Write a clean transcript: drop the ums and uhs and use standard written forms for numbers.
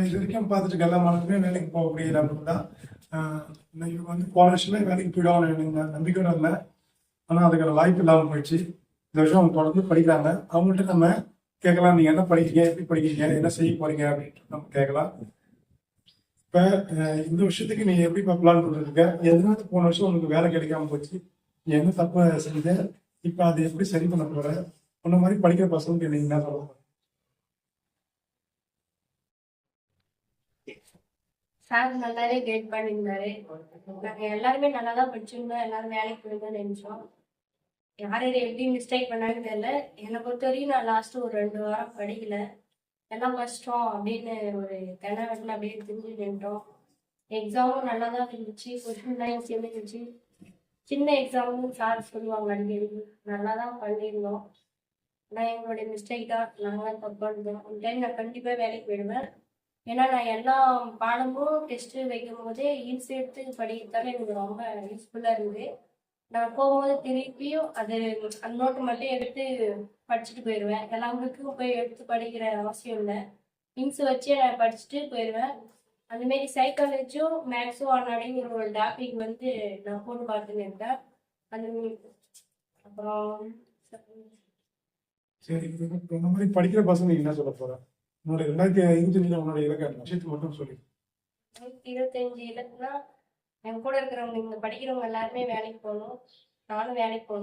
இது வரைக்கும் பார்த்துட்டு எல்லா மாணவர்களுமே வேலைக்கு போகக்கூடிய நபர் தான். இவங்க வந்து போன வருஷமே வேலைக்கு போயிடுவாங்க எனக்கு நம்பிக்கையோட இல்லை. ஆனால் அதுக்கான வாய்ப்பு இல்லாமல் போயிடுச்சு. இந்த வருஷம் அவங்க தொடர்ந்து படிக்கிறாங்க. அவங்கள்ட்ட நம்ம கேட்கலாம், நீங்கள் என்ன படிக்கிறீங்க, எப்படி படிக்கிறீங்க, என்ன செய்ய போறீங்க அப்படின்ட்டு நம்ம கேட்கலாம். இப்போ இந்த வருஷத்துக்கு நீ எப்படி பிளான் பண்ணிருக்க? எதனால போன வருஷம் உனக்கு வேலை கிடைக்காம போச்சு? நீ என்ன தப்ப செஞ்ச? இப்போ அதை எப்படி சரி பண்ண போற? உன்ன மாதிரி படிக்கிற பசங்களுக்கு நீங்க என்ன சொல்ல போற? சார் நல்லாவே கைட் பண்ணியிருந்தாரு. நாங்கள் எல்லாருமே நல்லா தான் படிச்சிருந்தோம். எல்லாரும் வேலைக்கு போயிருந்தோம்னு நினைச்சோம். யார் யார் எப்படி மிஸ்டேக் பண்ணாங்கன்னு தெரியல. என்னை பொறுத்த வரைக்கும் நான் லாஸ்ட்டு ஒரு 2 வாரம் படிக்கல. எல்லாம் கஷ்டம் அப்படின்னு ஒரு தெனவெட்டில் அப்படியே தெரிஞ்சு நின்றோம். எக்ஸாமும் நல்லா தான் இருந்துச்சு. கொஸ்டின் தான் ஈஸியாக இருந்துச்சு. சின்ன எக்ஸாமும் சார் சொல்லுவாங்க அடிக்கடி. நல்லா தான் பண்ணியிருந்தோம். ஆனால் எங்களுடைய மிஸ்டேக் தான். நாங்கள் தப்பு பண்ணுறோம். அந்த டைம் நான் கண்டிப்பாக வேலைக்கு போயிடுவேன். ஏன்னா நான் எல்லா பாடமும் டெஸ்ட்டு வைக்கும் போதே ஈல்ஸ் எடுத்து படிக்கிறதால எனக்கு ரொம்ப யூஸ்ஃபுல்லாக இருந்தது. நான் போகும்போது திருப்பியும் அது அந்த நோட்டு மட்டும் எடுத்து படிச்சுட்டு போயிடுவேன். எல்லாருக்கும் போய் எடுத்து படிக்கிற அவசியம் இல்லை. இன்ஸ் வச்சு நான் படிச்சுட்டு போயிடுவேன். அந்தமாரி சைக்காலஜியும் மேக்ஸும் ஆனாடிங்கிற ஒரு டாபிக் வந்து நான் போட்டு பார்த்துன்னு இருக்கேன். அந்த அப்புறம் சரி, இந்த மாதிரி படிக்கிற பசங்க நீங்க என்ன சொல்ல போற? உன்னுடைய 2025 உன்னுடைய இலக்கை விஷயத்துக்கு மட்டும் சொல்லி. 25 இலக்குனா என் கூட இருக்கிறவங்க இங்க படிக்கிறவங்க எல்லாருமே வேலைக்கு போகணும். நானும் வேலைக்கு போகணும்.